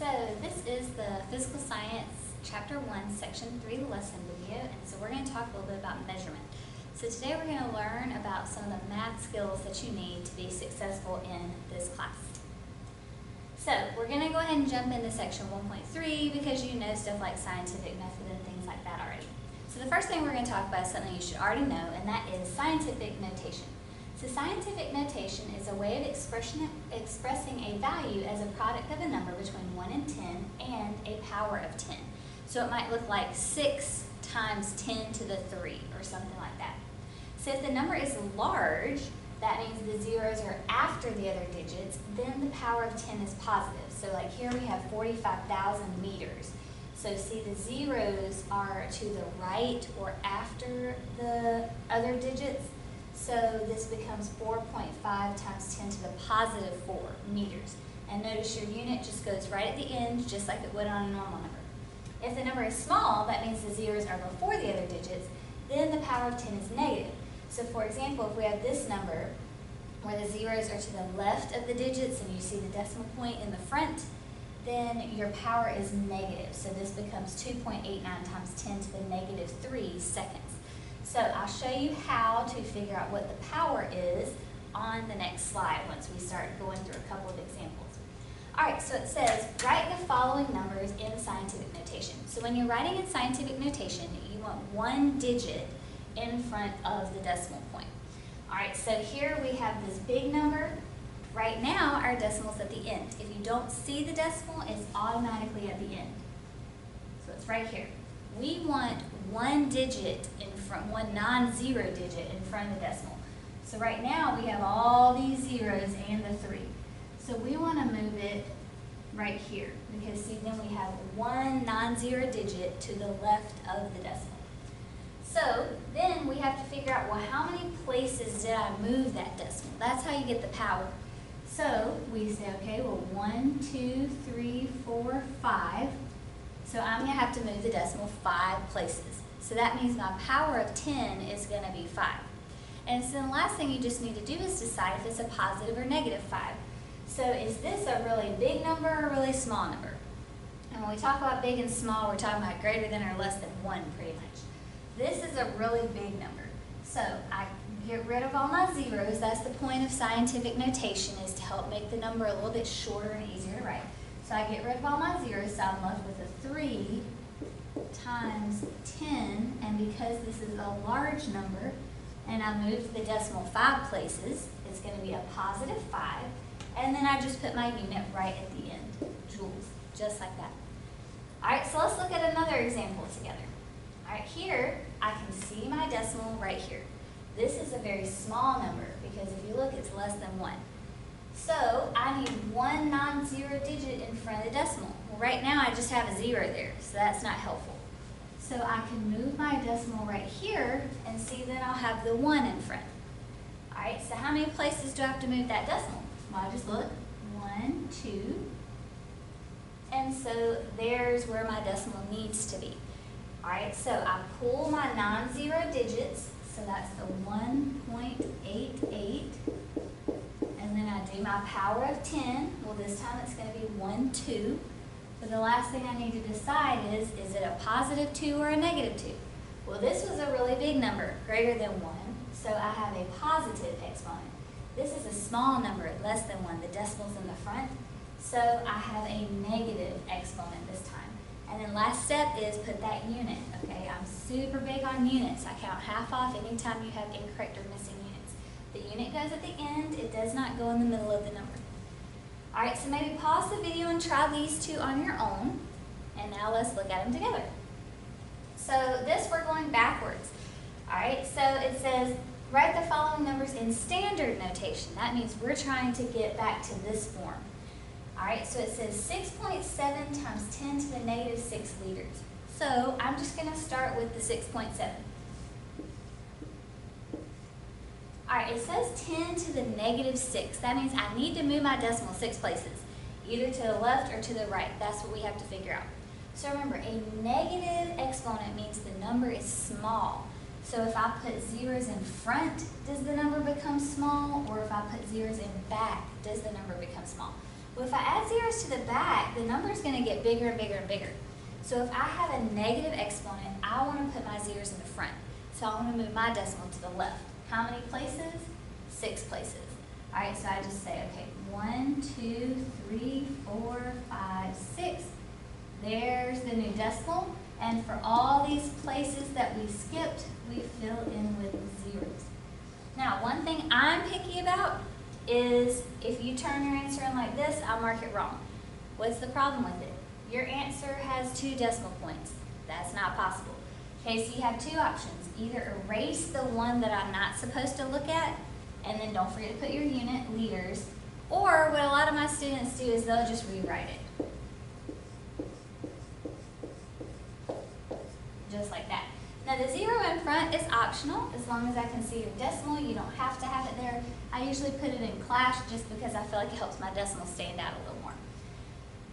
So this is the Physical Science Chapter 1, Section 3 lesson video, and so we're going to talk a little bit about measurement. So today we're going to learn about some of the math skills that you need to be successful in this class. So we're going to go ahead and jump into Section 1.3 because you know stuff like scientific method and things like that already. So the first thing we're going to talk about is something you should already know, and that is scientific notation. So scientific notation is a way of expressing a value as a product of a number between 1 and 10 and a power of 10. So it might look like 6 times 10 to the 3 or something like that. So if the number is large, that means the zeros are after the other digits, then the power of 10 is positive. So like here we have 45,000 meters. So see, the zeros are to the right or after the other digits. So this becomes 4.5 times 10 to the positive 4 meters. And notice your unit just goes right at the end, just like it would on a normal number. If the number is small, that means the zeros are before the other digits, then the power of 10 is negative. So for example, if we have this number where the zeros are to the left of the digits and you see the decimal point in the front, then your power is negative. So this becomes 2.89 times 10 to the negative 3 seconds. So I'll show you how to figure out what the power is on the next slide once we start going through a couple of examples. All right, so it says, write the following numbers in scientific notation. So when you're writing in scientific notation, you want one digit in front of the decimal point. All right, so here we have this big number. Right now, our decimal's at the end. If you don't see the decimal, it's automatically at the end. So it's right here. We want one digit in front, one non-zero digit in front of the decimal. So right now we have all these zeros and the 3. So we want to move it right here because see, then we have one non-zero digit to the left of the decimal. So then we have to figure out, well, how many places did I move that decimal? That's how you get the power. So we say, okay, well, 1, 2, 3, 4, 5. So I'm going to have to move the decimal 5 places. So that means my power of 10 is going to be 5. And so the last thing you just need to do is decide if it's a positive or negative 5. So is this a really big number or a really small number? And when we talk about big and small, we're talking about greater than or less than 1 pretty much. This is a really big number. So I get rid of all my zeros. That's the point of scientific notation, is to help make the number a little bit shorter and easier to write. So I get rid of all my zeros, so I'm left with a 3 times 10, and because this is a large number, and I moved the decimal 5 places, it's going to be a positive 5, and then I just put my unit right at the end, joules, just like that. All right, so let's look at another example together. All right, here, I can see my decimal right here. This is a very small number, because if you look, it's less than 1. So I need one non-zero digit in front of the decimal. Well, right now I just have a 0 there, so that's not helpful. So I can move my decimal right here and see then I'll have the 1 in front. All right, so how many places do I have to move that decimal? Well, I just look, 1, 2, and so there's where my decimal needs to be. All right, so I pull my non-zero digits, so that's the 1.88. And then I do my power of 10. Well, this time it's going to be 1, 2. But the last thing I need to decide is it a positive 2 or a negative 2? Well, this was a really big number, greater than 1, so I have a positive exponent. This is a small number, less than 1. The decimal's in the front, so I have a negative exponent this time. And then last step is put that unit, okay? I'm super big on units. I count half off anytime you have incorrect or missing units. The unit goes at the end. It does not go in the middle of the number. All right, so maybe pause the video and try these two on your own. And now let's look at them together. So this, we're going backwards. All right, so it says, write the following numbers in standard notation. That means we're trying to get back to this form. All right, so it says 6.7 times 10 to the negative 6 liters. So I'm just going to start with the 6.7. All right, it says 10 to the negative 6. That means I need to move my decimal 6 places, either to the left or to the right. That's what we have to figure out. So remember, a negative exponent means the number is small. So if I put zeros in front, does the number become small? Or if I put zeros in back, does the number become small? Well, if I add zeros to the back, the number is going to get bigger and bigger and bigger. So if I have a negative exponent, I want to put my zeros in the front. So I want to move my decimal to the left. How many places? 6 places. All right, so I just say, okay, 1, 2, 3, 4, 5, 6. There's the new decimal. And for all these places that we skipped, we fill in with zeros. Now, one thing I'm picky about is if you turn your answer in like this, I'll mark it wrong. What's the problem with it? Your answer has 2 decimal points. That's not possible. Okay, so you have 2 options. Either erase the one that I'm not supposed to look at, and then don't forget to put your unit, liters, or what a lot of my students do is they'll just rewrite it. Just like that. Now the 0 in front is optional. As long as I can see your decimal, you don't have to have it there. I usually put it in clash just because I feel like it helps my decimal stand out a little more.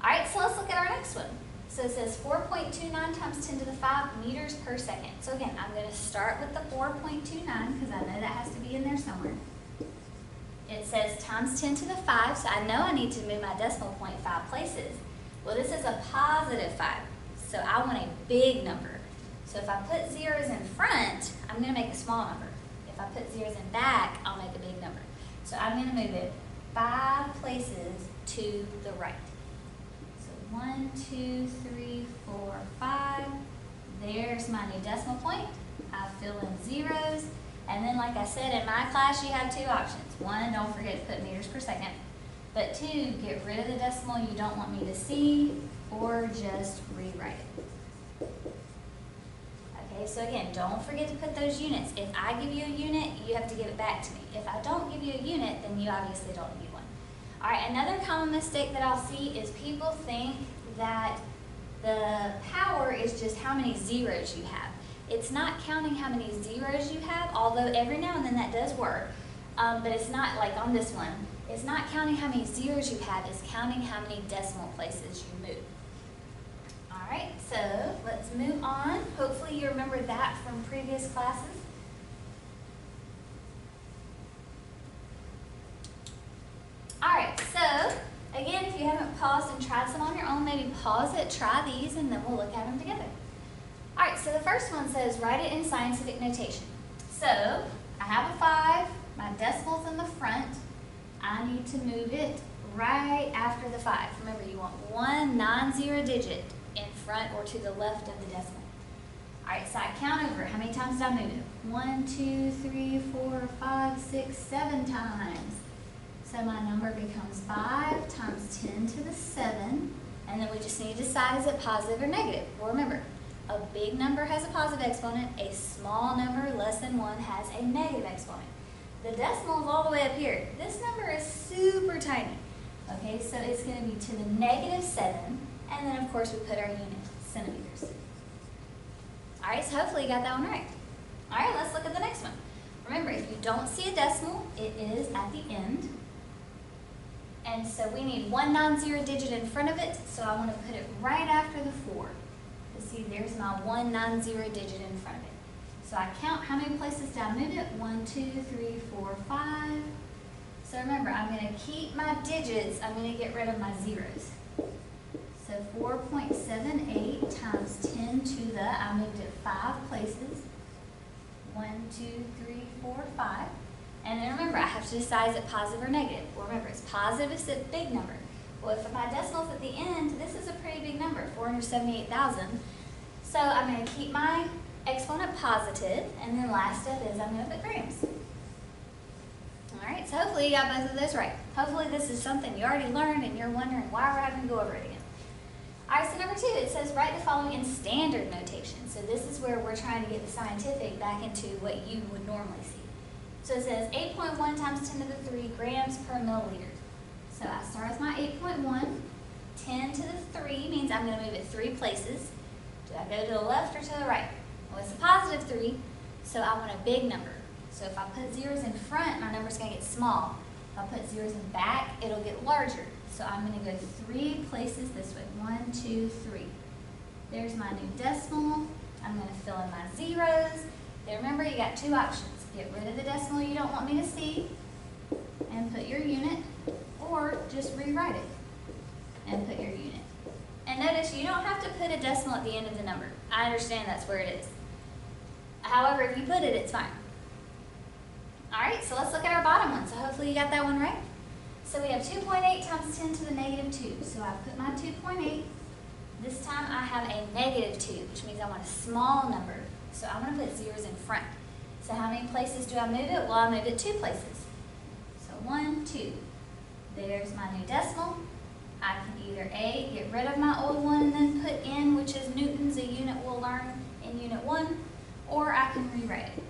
All right, so let's look at our next one. So it says 4.29 times 10 to the 5 meters per second. So again, I'm going to start with the 4.29 because I know that has to be in there somewhere. It says times 10 to the 5, so I know I need to move my decimal point 5 places. Well, this is a positive 5, so I want a big number. So if I put zeros in front, I'm going to make a small number. If I put zeros in back, I'll make a big number. So I'm going to move it 5 places to the right. So 1, 2, 3, 4, 5. There's my new decimal point. I fill in zeros. And then like I said, in my class you have 2 options. 1, don't forget to put meters per second. But 2, get rid of the decimal you don't want me to see, or just rewrite it. Okay, so again, don't forget to put those units. If I give you a unit, you have to give it back to me. If I don't give you a unit, then you obviously don't need one. All right, another common mistake that I'll see is people think that the power is just how many zeros you have. It's not counting how many zeros you have, although every now and then that does work, but it's not like on this one. It's not counting how many zeros you have, it's counting how many decimal places you move. All right, so let's move on. Hopefully you remember that from previous classes. All right, so again, if you haven't paused and tried some on your own, maybe pause it, try these, and then we'll look at them together. All right, so the first one says, write it in scientific notation. So I have a 5, my decimal's in the front. I need to move it right after the 5. Remember, you want one non-zero digit in front or to the left of the decimal. All right, so I count over. How many times did I move it? 1, 2, 3, 4, 5, 6, 7 times. So my number becomes 5 times 10 to the 7. And then we just need to decide, is it positive or negative? Well, remember, a big number has a positive exponent. A small number, less than 1, has a negative exponent. The decimal is all the way up here. This number is super tiny. Okay, so it's going to be to the negative 7. And then, of course, we put our unit, centimeters. All right, so hopefully you got that one right. All right, let's look at the next one. Remember, if you don't see a decimal, it is at the end. And so we need one non-zero digit in front of it, so I want to put it right after the 4. You see, there's my one non-zero digit in front of it. So I count how many places did I move it? 1, 2, 3, 4, 5. So remember, I'm going to keep my digits. I'm going to get rid of my zeros. So 4.78 times 10 to the, I moved it 5 places. 1, 2, 3, 4, 5. And then remember, I have to decide, is it positive or negative? Well, remember, it's positive, it's a big number. Well, if my decimal's at the end, this is a pretty big number, 478,000. So I'm going to keep my exponent positive, and then last step is I'm going to put grams. All right, so hopefully you got both of those right. Hopefully this is something you already learned and you're wondering why we're having to go over it again. All right, so number 2, it says write the following in standard notation. So this is where we're trying to get the scientific back into what you would normally see. So it says 8.1 times 10 to the 3 grams per milliliter. So I start with my 8.1. 10 to the 3 means I'm going to move it 3 places. Do I go to the left or to the right? Well, it's a positive 3, so I want a big number. So if I put zeros in front, my number's going to get small. If I put zeros in back, it'll get larger. So I'm going to go 3 places this way. 1, 2, 3. There's my new decimal. I'm going to fill in my zeros. Then remember, you got 2 options. Get rid of the decimal you don't want me to see and put your unit, or just rewrite it. you don't have to put a decimal at the end of the number. I understand that's where it is. However, if you put it, it's fine. All right, so let's look at our bottom one. So hopefully you got that one right. So we have 2.8 times 10 to the negative 2. So I put my 2.8. This time I have a negative 2, which means I want a small number. So I'm going to put zeros in front. So how many places do I move it? Well, I move it 2 places. So 1, 2. There's my new decimal. I can either A, get rid of my old one and then put in, which is newtons, a unit we'll learn in Unit 1, or I can rewrite it.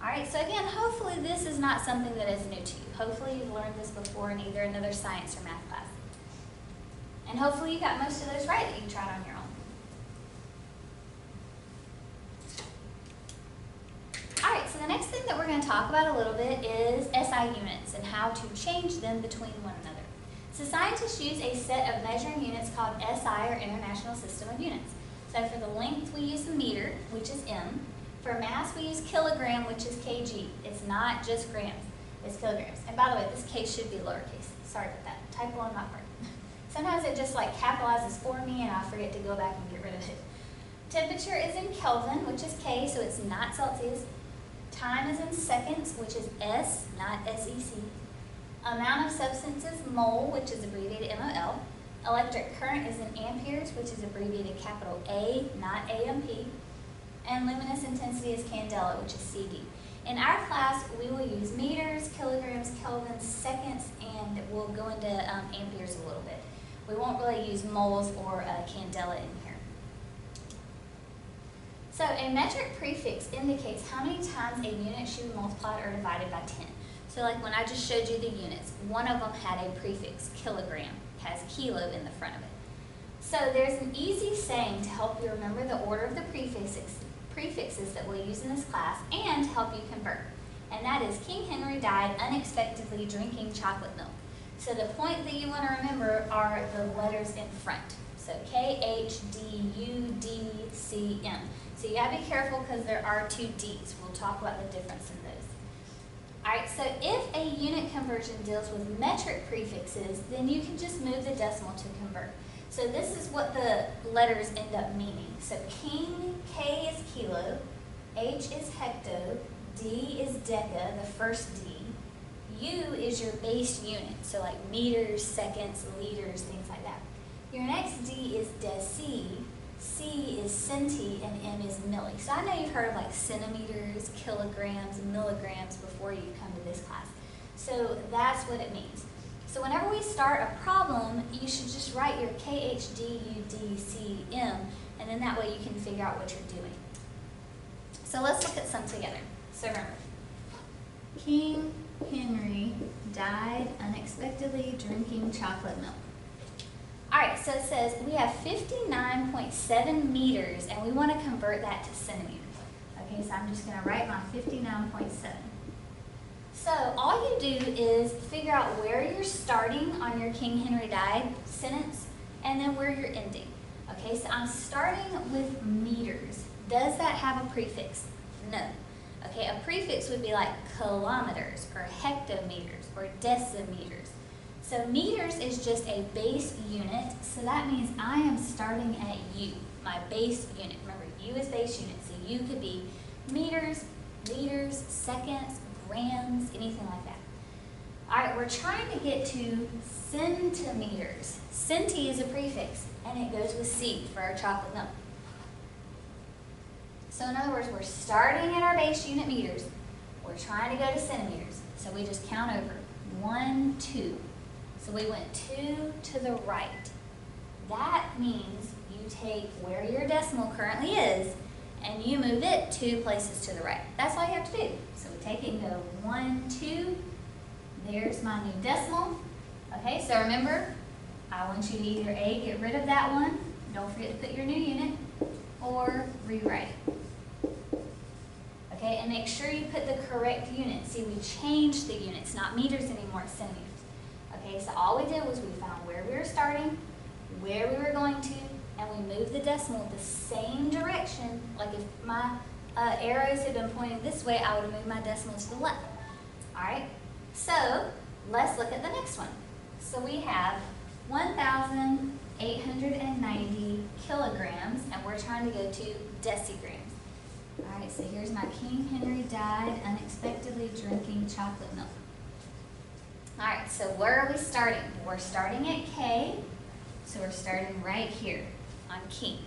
Alright, so again, hopefully this is not something that is new to you. Hopefully you've learned this before in either another science or math class. And hopefully you got most of those right that you tried on your own. Alright, so the next thing that we're going to talk about a little bit is SI units and how to change them between one another. So scientists use a set of measuring units called SI, or International System of Units. So for the length we use a meter, which is M. For mass we use kilogram, which is kg. It's not just grams, it's kilograms. And by the way, this case should be lowercase. Sorry about that. Typo on my part. Sometimes it just like capitalizes for me and I forget to go back and get rid of it. Temperature is in Kelvin, which is K, so it's not Celsius. Time is in seconds, which is S, not SEC. Amount of substance is mole, which is abbreviated MOL. Electric current is in amperes, which is abbreviated capital A, not AMP. And luminous intensity is candela, which is CD. In our class, we will use meters, kilograms, kelvins, seconds, and we'll go into amperes a little bit. We won't really use moles or candela in here. So a metric prefix indicates how many times a unit should be multiplied or divided by 10. So like when I just showed you the units, one of them had a prefix, kilogram, has kilo in the front of it. So there's an easy saying to help you remember the order of the prefixes that we'll use in this class and to help you convert. And that is King Henry died unexpectedly drinking chocolate milk. So the point that you want to remember are the letters in front. So K, H, D, U, D, C, M. So you gotta be careful because there are 2 D's. We'll talk about the difference in those. Alright, so if a unit conversion deals with metric prefixes, then you can just move the decimal to convert. So this is what the letters end up meaning. So king, K is kilo, H is hecto, D is deca, the first D. U is your base unit, so like meters, seconds, liters, things like that. Your next D is deci, C is centi, and M is milli. So I know you've heard of like centimeters, kilograms, milligrams before you come to this class. So that's what it means. So whenever we start a problem, you should just write your K, H, D, U, D, C, M, and then that way you can figure out what you're doing. So let's look at some together. So remember, King Henry died unexpectedly drinking chocolate milk. Alright, so it says we have 59.7 meters and we want to convert that to centimeters. Okay, so I'm just going to write my 59.7. So all you do is figure out where you're starting on your King Henry died sentence and then where you're ending. Okay, so I'm starting with meters. Does that have a prefix? No. Okay, a prefix would be like kilometers or hectometers or decimeters. So meters is just a base unit, so that means I am starting at U, my base unit. Remember, U is base unit, so U could be meters, liters, seconds, grams, anything like that. All right, we're trying to get to centimeters. Centi is a prefix, and it goes with C for our chocolate milk. So in other words, we're starting at our base unit meters. We're trying to go to centimeters. So we just count over 1, 2. So we went 2 to the right. That means you take where your decimal currently is and you move it 2 places to the right. That's all you have to do. So we take it and go 1, 2. There's my new decimal. Okay, so remember, I want you to either A, get rid of that one, don't forget to put your new unit, or rewrite it. Okay, and make sure you put the correct unit. See, we changed the units, not meters anymore, it's centimeters. Okay, so all we did was we found where we were starting, where we were going to, and we moved the decimal the same direction. Like if my arrows had been pointing this way, I would have moved my decimal to the left. All right, so let's look at the next one. So we have 1,890 kilograms, and we're trying to go to decigrams. All right, so here's my King Henry died unexpectedly drinking chocolate milk. All right, so where are we starting? We're starting at K, so we're starting right here on King.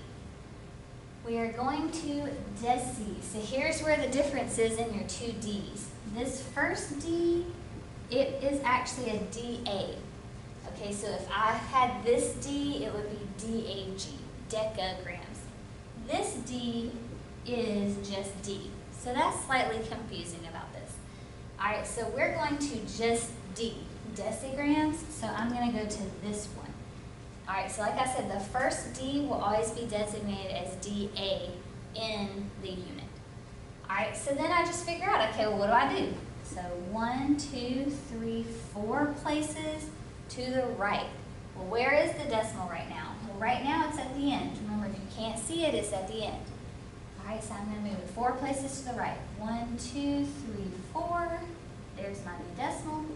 We are going to deci. So here's where the difference is in your two D's. This first D, it is actually a DA. Okay, so if I had this D, it would be DAG, decagrams. This D is just D. So that's slightly confusing about this. All right, so we're going to just D, decigrams. So I'm going to go to this one. All right, so like I said, the first D will always be designated as DA in the unit. All right, so then I just figure out, okay, well, what do I do? So 1, 2, 3, 4 places to the right. Well, where is the decimal right now? Well, right now it's at the end. Remember, if you can't see it, it's at the end. All right, so I'm going to move it 4 places to the right. 1, 2, 3, 4. There's my new decimal.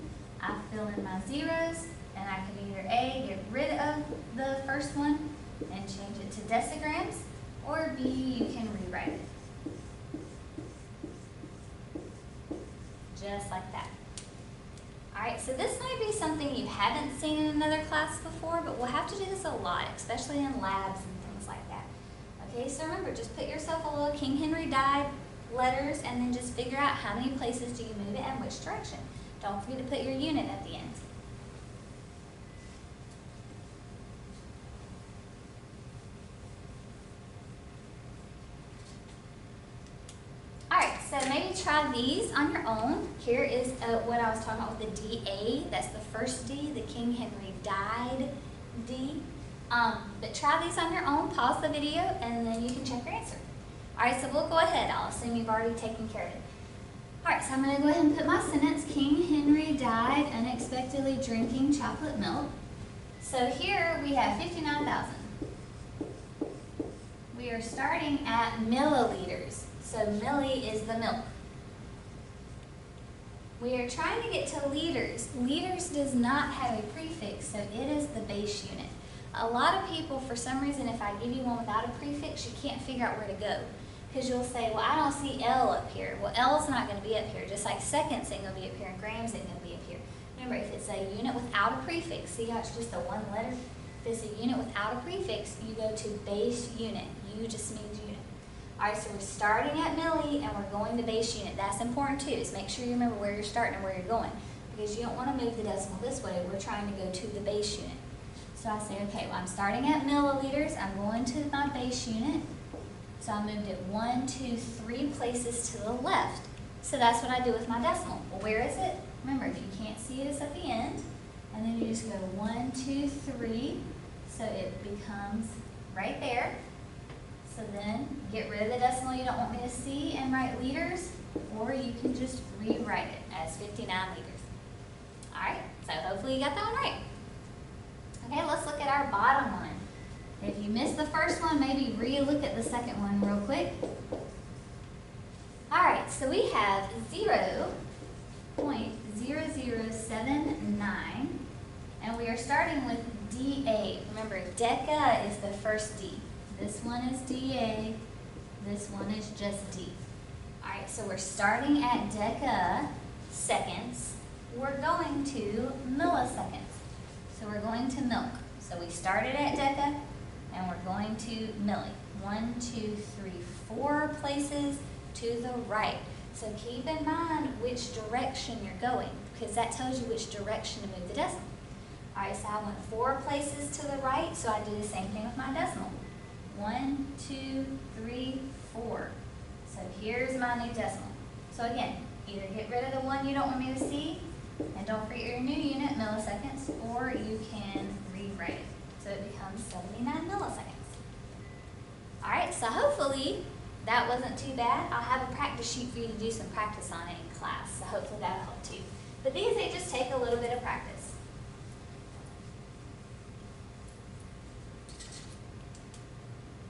I fill in my zeros, and I can either A, get rid of the first one and change it to decigrams, or B, you can rewrite it. Just like that. All right, so this might be something you haven't seen in another class before, but we'll have to do this a lot, especially in labs and things like that. Okay, so remember, just put yourself a little King Henry died letters and then just figure out how many places do you move it and which direction. Don't forget to put your unit at the end. So maybe try these on your own. Here is what I was talking about with the DA. That's the first D, the King Henry died D. But try these on your own. Pause the video, and then you can check your answer. All right, so we'll go ahead. I'll assume you've already taken care of it. All right, so I'm going to go ahead and put my sentence. King Henry died unexpectedly drinking chocolate milk. So here we have 59,000. We are starting at milliliters. So milli is the milk. We are trying to get to liters. Liters does not have a prefix, so it is the base unit. A lot of people, for some reason, if I give you one without a prefix, you can't figure out where to go. Because you'll say, well, I don't see L up here. Well, L is not going to be up here. Just like seconds ain't going to be up here and grams ain't going to be up here. Remember, if it's a unit without a prefix, see how it's just a one letter? If it's a unit without a prefix, you go to base unit. U just means unit. All right, so we're starting at milli and we're going to base unit. That's important too, is make sure you remember where you're starting and where you're going, because you don't want to move the decimal this way. We're trying to go to the base unit. So I say, okay, well, I'm starting at milliliters. I'm going to my base unit. So I moved it 1, 2, 3 places to the left. So that's what I do with my decimal. Well, where is it? Remember, if you can't see it, it's at the end. And then you just go 1, 2, 3. So it becomes right there. So then get rid of the decimal you don't want me to see and write liters, or you can just rewrite it as 59 liters. All right, so hopefully you got that one right. Okay, let's look at our bottom one. If you missed the first one, maybe re-look at the second one real quick. All right, so we have 0.0079, and we are starting with DA. Remember, deca is the first D. This one is DA, this one is just D. All right, so we're starting at deca seconds. We're going to milliseconds. So we're going to milk. So we started at deca, and we're going to milli. 1, 2, 3, 4 places to the right. So keep in mind which direction you're going, because that tells you which direction to move the decimal. All right, so I went 4 places to the right, so I do the same thing with my decimal. 1, 2, 3, 4. So here's my new decimal. So again, either get rid of the one you don't want me to see, and don't forget your new unit, milliseconds, or you can rewrite it. So it becomes 79 milliseconds. All right, so hopefully that wasn't too bad. I'll have a practice sheet for you to do some practice on it in class, so hopefully that'll help too. But these, they just take a little bit of practice.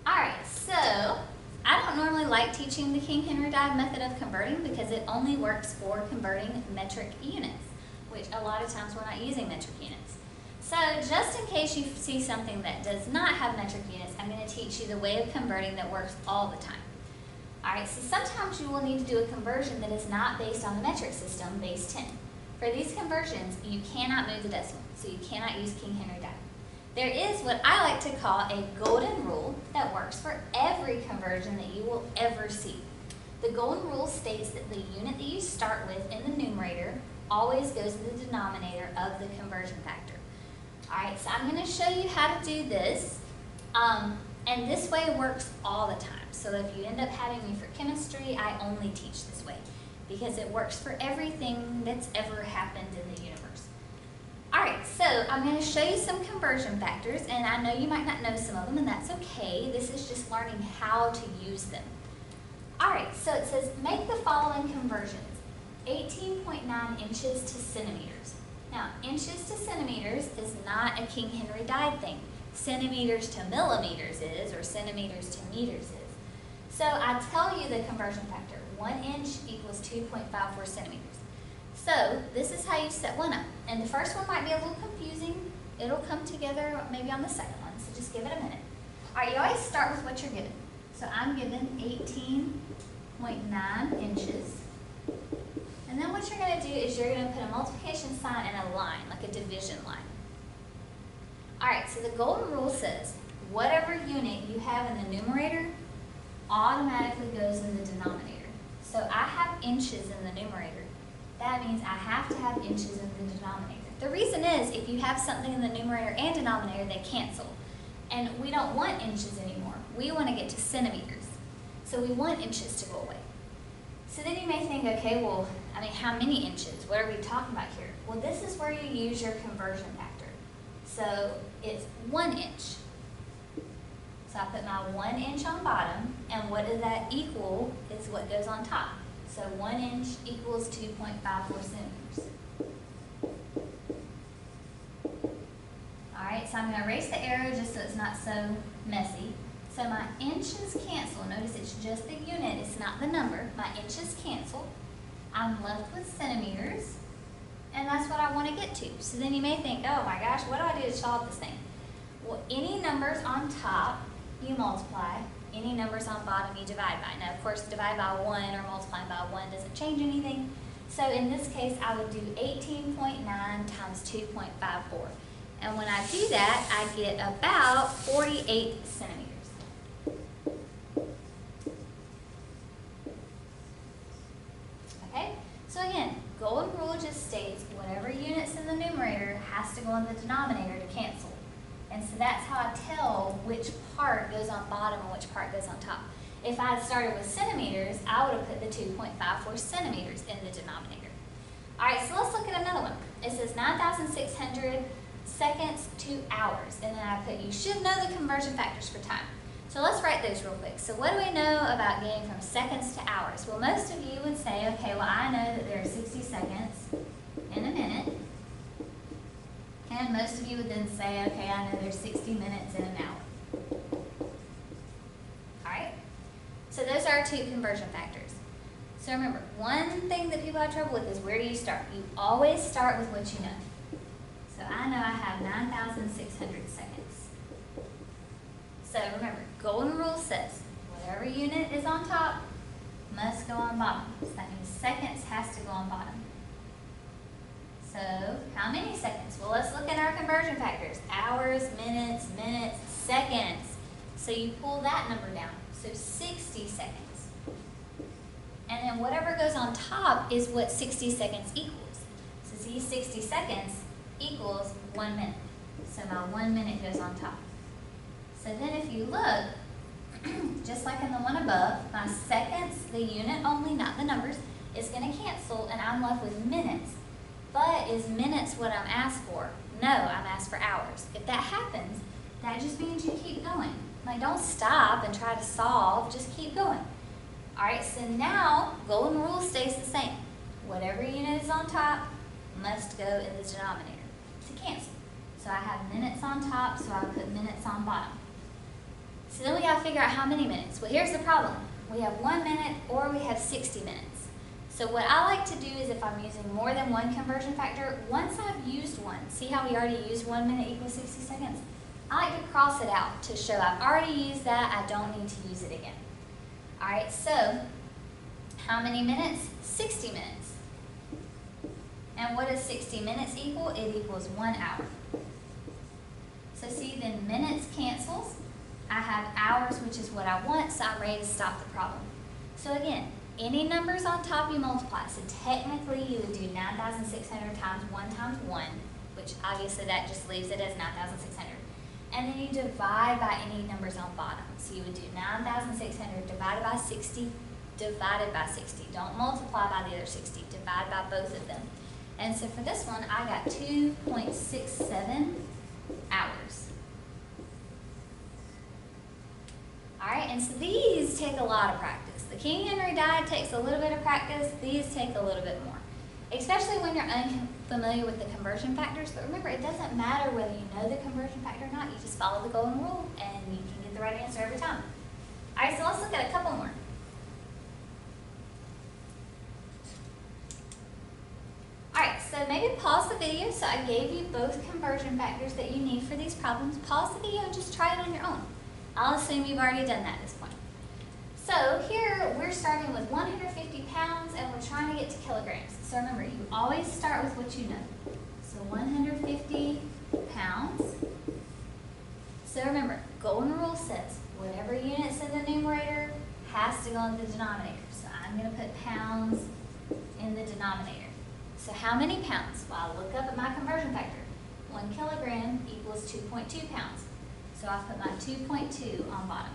Alright, so I don't normally like teaching the King Henry died method of converting because it only works for converting metric units, which a lot of times we're not using metric units. So just in case you see something that does not have metric units, I'm going to teach you the way of converting that works all the time. Alright, so sometimes you will need to do a conversion that is not based on the metric system, base 10. For these conversions, you cannot move the decimal, so you cannot use King Henry die. There is what I like to call a golden rule that works for every conversion that you will ever see. The golden rule states that the unit that you start with in the numerator always goes in the denominator of the conversion factor. Alright, so I'm going to show you how to do this, and this way works all the time. So if you end up having me for chemistry, I only teach this way because it works for everything that's ever happened in the universe. Alright, so I'm going to show you some conversion factors, and I know you might not know some of them, and that's okay. This is just learning how to use them. Alright, so it says make the following conversions. 18.9 inches to centimeters. Now, inches to centimeters is not a King Henry died thing. Centimeters to millimeters is, or centimeters to meters is. So I tell you the conversion factor. 1 inch equals 2.54 centimeters. So this is how you set one up. And the first one might be a little confusing. It'll come together maybe on the second one, so just give it a minute. All right, you always start with what you're given. So I'm given 18.9 inches. And then what you're going to do is you're going to put a multiplication sign and a line, like a division line. Alright, so the golden rule says whatever unit you have in the numerator automatically goes in the denominator. So I have inches in the numerator. That means I have to have inches in the denominator. The reason is if you have something in the numerator and denominator, they cancel. And we don't want inches anymore. We want to get to centimeters. So we want inches to go away. So then you may think, okay, well, I mean, how many inches? What are we talking about here? Well, this is where you use your conversion factor. So it's 1 inch. So I put my 1 inch on bottom, and what does that equal is what goes on top. So 1 inch equals 2.54 centimeters. Alright, so I'm going to erase the arrow just so it's not so messy. So my inches cancel. Notice it's just the unit, it's not the number. My inches cancel. I'm left with centimeters, and that's what I want to get to. So then you may think, oh my gosh, what do I do to solve this thing? Well, any numbers on top, you multiply. Any numbers on bottom, you divide by. Now, of course, divide by 1 or multiply by 1 doesn't change anything. So in this case, I would do 18.9 times 2.54. And when I do that, I get about 48 centimeters. Okay? So again, golden rule just states whatever unit's in the numerator has to go in the denominator to cancel. And so that's how I tell which part goes on bottom and which part goes on top. If I had started with centimeters, I would have put the 2.54 centimeters in the denominator. Alright, so let's look at another one. It says 9,600 seconds to hours. And then I put, you should know the conversion factors for time. So let's write those real quick. So what do we know about getting from seconds to hours? Well, most of you would say, okay, well, I know that there are 60 seconds in a minute. And most of you would then say, okay, I know there's 60 minutes in an hour. Alright? So those are our two conversion factors. So remember, one thing that people have trouble with is where do you start? You always start with what you know. So I know I have 9,600 seconds. So remember, golden rule says whatever unit is on top must go on bottom. So that means seconds has to go on bottom. So how many seconds? Well, let's look at our conversion factors. Hours, minutes, seconds. So you pull that number down. So 60 seconds. And then whatever goes on top is what 60 seconds equals. So see, 60 seconds equals 1 minute. So my 1 minute goes on top. So then if you look, just like in the one above, my seconds, the unit only, not the numbers, is going to cancel, and I'm left with minutes. But is minutes what I'm asked for? No, I'm asked for hours. If that happens, that just means you keep going. Like, don't stop and try to solve, just keep going. Alright, so now, golden rule stays the same. Whatever unit is on top must go in the denominator to cancel. So I have minutes on top, so I put minutes on bottom. So then we got to figure out how many minutes. Well, here's the problem. We have 1 minute or we have 60 minutes. So what I like to do is if I'm using more than one conversion factor, once I've used one, see how we already used 1 minute equals 60 seconds? I like to cross it out to show I've already used that, I don't need to use it again. All right, so how many minutes? 60 minutes. And what does 60 minutes equal? It equals 1 hour. So see, then minutes cancels. I have hours, which is what I want, so I'm ready to stop the problem. So again, any numbers on top you multiply. So technically you would do 9,600 times 1 times 1, which obviously that just leaves it as 9,600. And then you divide by any numbers on bottom. So you would do 9,600 divided by 60, divided by 60. Don't multiply by the other 60, divide by both of them. And so for this one, I got 2.67 hours. All right, and so these take a lot of practice. The King Henry diet takes a little bit of practice. These take a little bit more, especially when you're unfamiliar with the conversion factors. But remember, it doesn't matter whether you know the conversion factor or not. You just follow the golden rule, and you can get the right answer every time. All right, so let's look at a couple more. All right, so maybe pause the video. So I gave you both conversion factors that you need for these problems. Pause the video and just try it on your own. I'll assume you've already done that at this point. So here we're starting with 150 pounds and we're trying to get to kilograms. So remember, you always start with what you know. So 150 pounds. So remember, golden rule says whatever unit's in the numerator has to go in the denominator. So I'm going to put pounds in the denominator. So how many pounds? Well, I'll look up at my conversion factor. 1 kilogram equals 2.2 pounds. So I'll put my 2.2 on bottom.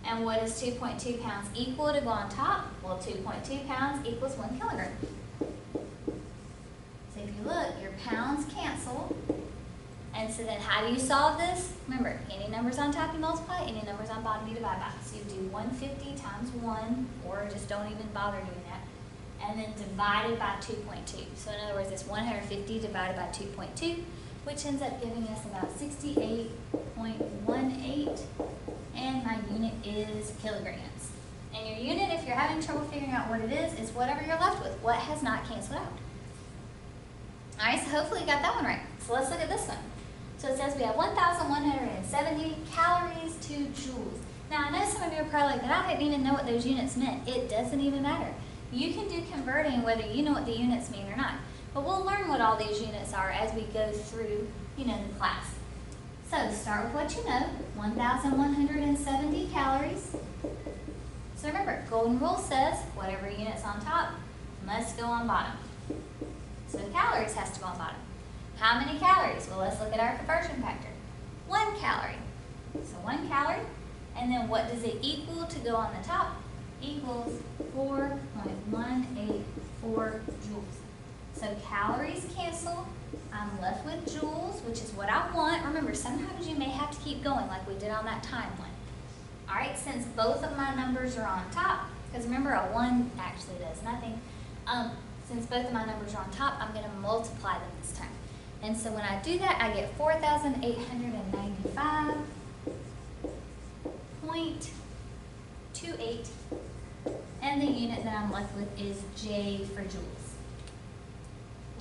And what does 2.2 pounds equal to go on top? Well, 2.2 pounds equals 1 kilogram. So if you look, your pounds cancel. And so then how do you solve this? Remember, any numbers on top you multiply, any numbers on bottom you divide by. So you do 150 times 1, or just don't even bother doing that. And then divided by 2.2. So in other words, it's 150 divided by 2.2, which ends up giving us about 68.18. And my unit is kilograms. And your unit, if you're having trouble figuring out what it is whatever you're left with, what has not canceled out. All right, so hopefully you got that one right. So let's look at this one. So it says we have 1,170 calories to joules. Now I know some of you are probably like, but I didn't even know what those units meant. It doesn't even matter. You can do converting whether you know what the units mean or not. But we'll learn what all these units are as we go through, the class. So start with what you know, 1,170 calories. So remember, golden rule says whatever unit's on top must go on bottom. So calories has to go on bottom. How many calories? Well, let's look at our conversion factor. 1 calorie. So 1 calorie. And then what does it equal to go on the top? Equals 4.184 joules. So calories cancel. I'm left with joules, which is what I want. Remember, sometimes you may have to keep going like we did on that time one. All right, since both of my numbers are on top, because remember a 1 actually does nothing. Since both of my numbers are on top, I'm going to multiply them this time. And so when I do that, I get 4,895.28. And the unit that I'm left with is J for joules.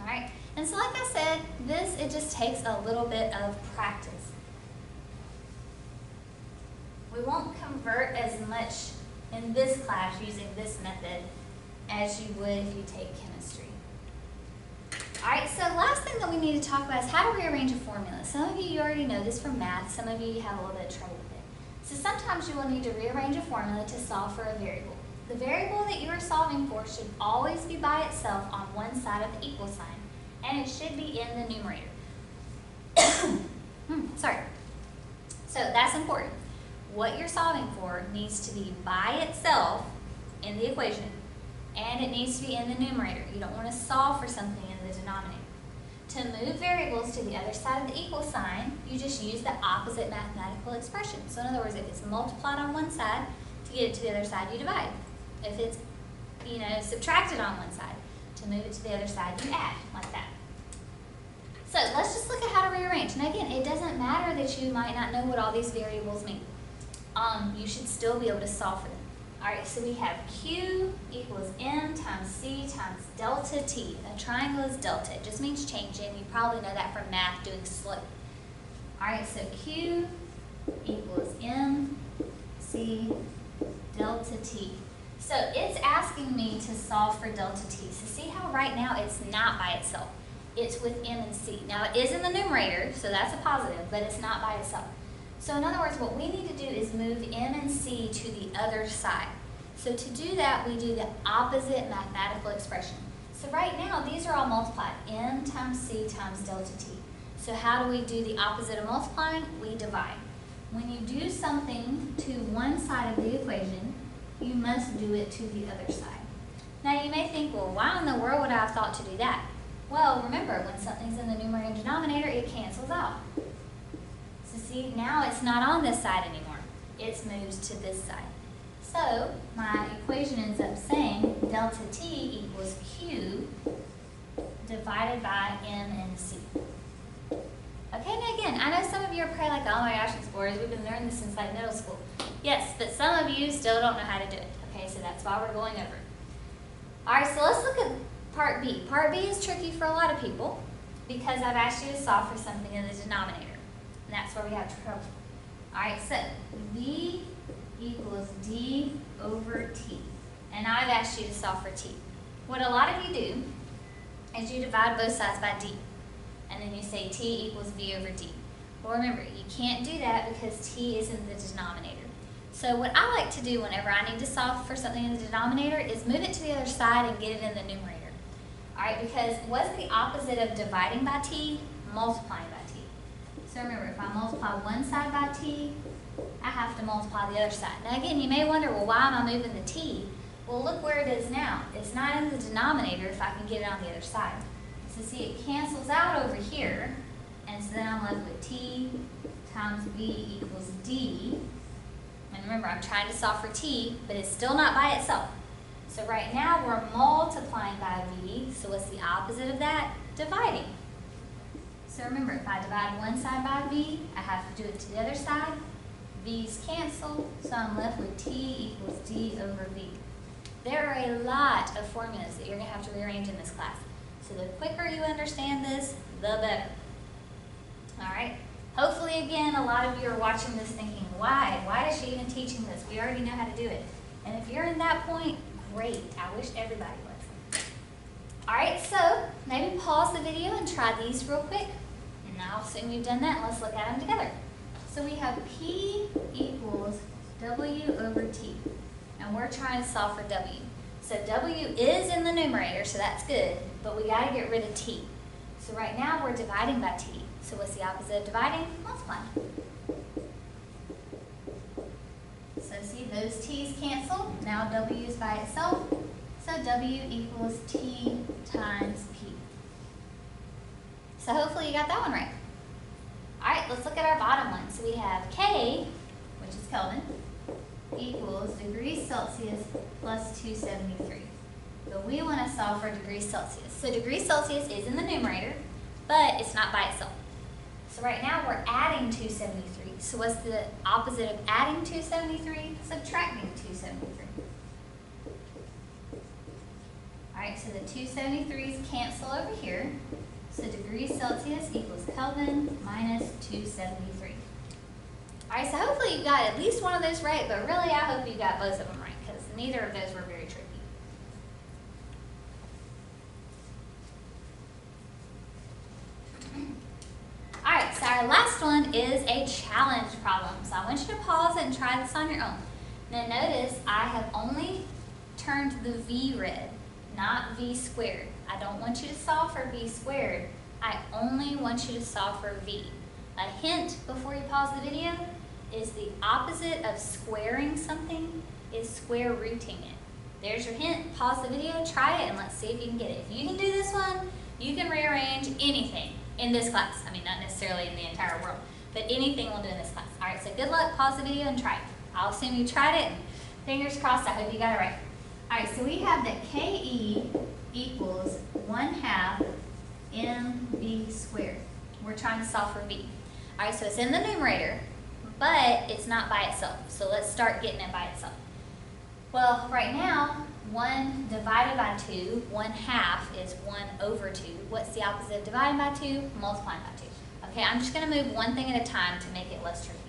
All right, and so like I said, it just takes a little bit of practice. We won't convert as much in this class using this method as you would if you take chemistry. All right, so last thing that we need to talk about is how to rearrange a formula. Some of you already know this from math, some of you have a little bit of trouble with it. So sometimes you will need to rearrange a formula to solve for a variable. The variable that you are solving for should always be by itself on one side of the equal sign, and it should be in the numerator. Sorry. So that's important. What you're solving for needs to be by itself in the equation, and it needs to be in the numerator. You don't want to solve for something in the denominator. To move variables to the other side of the equal sign, you just use the opposite mathematical expression. So in other words, if it's multiplied on one side, to get it to the other side, you divide. If it's, subtracted on one side, to move it to the other side, you add, like that. So let's just look at how to rearrange. And again, it doesn't matter that you might not know what all these variables mean. You should still be able to solve for them. All right, so we have Q equals M times C times delta T. A triangle is delta. It just means changing. You probably know that from math doing slope. All right, so Q equals M C delta T. So it's asking me to solve for delta T. So see how right now it's not by itself. It's with M and C. Now it is in the numerator, so that's a positive, but it's not by itself. So in other words, what we need to do is move M and C to the other side. So to do that, we do the opposite mathematical expression. So right now, these are all multiplied. M times C times delta T. So how do we do the opposite of multiplying? We divide. When you do something to one side of the equation, you must do it to the other side. Now you may think, well, why in the world would I have thought to do that? Well, remember, when something's in the numerator and denominator, it cancels out. So see, now it's not on this side anymore. It's moved to this side. So my equation ends up saying delta T equals Q divided by M and C. Okay, now again, I know some of you are probably like, oh my gosh, explorers, we've been learning this since like middle school. Yes, but some of you still don't know how to do it. Okay, so that's why we're going over it. All right, so let's look at part B. Part B is tricky for a lot of people because I've asked you to solve for something in the denominator. And that's where we have trouble. All right, so V equals D over T. And now I've asked you to solve for T. What a lot of you do is you divide both sides by D. And then you say T equals V over D. Well, remember, you can't do that because T is in the denominator. So what I like to do whenever I need to solve for something in the denominator is move it to the other side and get it in the numerator. All right, because what's the opposite of dividing by T? Multiplying by T. So remember, if I multiply one side by T, I have to multiply the other side. Now again, you may wonder, well, why am I moving the T? Well, look where it is now. It's not in the denominator if I can get it on the other side. So see, it cancels out over here, and so then I'm left with T times V equals D. And remember, I'm trying to solve for T, but it's still not by itself. So right now, we're multiplying by V, so what's the opposite of that? Dividing. So remember, if I divide one side by V, I have to do it to the other side. V's cancel, so I'm left with T equals D over V. There are a lot of formulas that you're going to have to rearrange in this class. So the quicker you understand this, the better. All right? Hopefully, again, a lot of you are watching this thinking, why? Why is she even teaching this? We already know how to do it. And if you're in that point, great. I wish everybody was. All right, so maybe pause the video and try these real quick. And now, assume you've done that, let's look at them together. So we have P equals W over T. And we're trying to solve for W. So W is in the numerator, so that's good, but we got to get rid of T. So right now we're dividing by T. So what's the opposite of dividing? Multiplying. So see, those T's cancel. Now W is by itself. So W equals T times P. So hopefully you got that one right. All right, let's look at our bottom one. So we have K, which is Kelvin, equals degrees Celsius plus 273. But we want to solve for degrees Celsius. So degrees Celsius is in the numerator, but it's not by itself. So right now we're adding 273. So what's the opposite of adding 273? Subtracting 273. All right, so the 273's cancel over here. So degrees Celsius equals Kelvin minus 273. All right, so hopefully you got at least one of those right, but really I hope you got both of them right because neither of those were very tricky. All right, so our last one is a challenge problem. So I want you to pause it and try this on your own. Now notice I have only turned the V red, not V squared. I don't want you to solve for V squared. I only want you to solve for V. A hint before you pause the video is the opposite of squaring something is square rooting it. There's your hint. Pause the video, try it, and let's see if you can get it. If you can do this one, you can rearrange anything in this class. I mean, not necessarily in the entire world, but anything we'll do in this class. All right, so good luck. Pause the video and try it. I'll assume you tried it. Fingers crossed. I hope you got it right. All right, so we have that KE equals 1/2 MV squared. We're trying to solve for V. All right, so it's in the numerator, but it's not by itself. So let's start getting it by itself. Well, right now, 1 divided by 2, 1/2 is 1 over 2. What's the opposite of dividing by 2? Multiplying by 2. Okay, I'm just going to move one thing at a time to make it less tricky.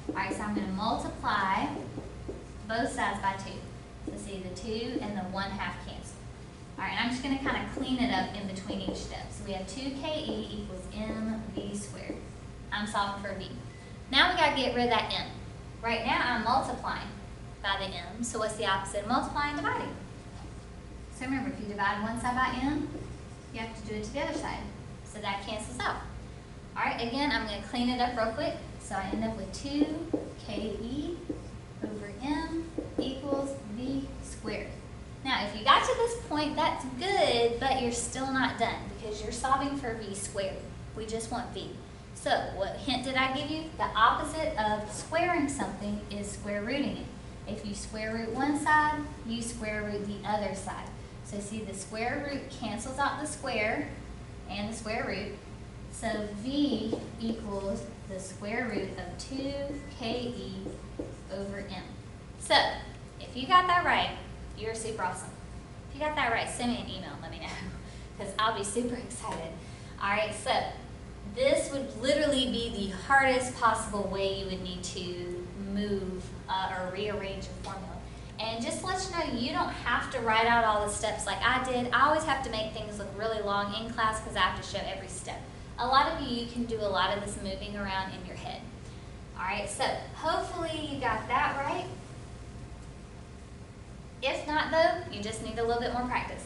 Alright, so I'm going to multiply both sides by 2. So see, the 2 and the 1/2 cancel. Alright, and I'm just going to kind of clean it up in between each step. So we have 2ke equals mv squared. I'm solving for v. Now we got to get rid of that m. Right now I'm multiplying by the m, so what's the opposite of multiplying? Dividing. So remember, if you divide one side by m, you have to do it to the other side. So that cancels out. Alright, again, I'm going to clean it up real quick. So I end up with 2ke over m equals v squared. Now, if you got to this point, that's good, but you're still not done because you're solving for v squared. We just want v. So, what hint did I give you? The opposite of squaring something is square rooting it. If you square root one side, you square root the other side. So see, the square root cancels out the square and the square root. So v equals the square root of 2ke over m. So, if you got that right, you're super awesome. If you got that right, send me an email and let me know, because I'll be super excited. Alright, so this would literally be the hardest possible way you would need to move or rearrange a formula. And just to let you know, you don't have to write out all the steps like I did. I always have to make things look really long in class because I have to show every step. A lot of you can do a lot of this moving around in your head. Alright, so hopefully you got that right. If not though, you just need a little bit more practice.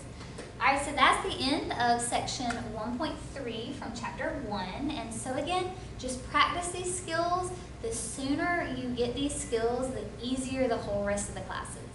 Alright, so that's the end of section 1.3 from chapter 1. And so again, just practice these skills. The sooner you get these skills, the easier the whole rest of the class is.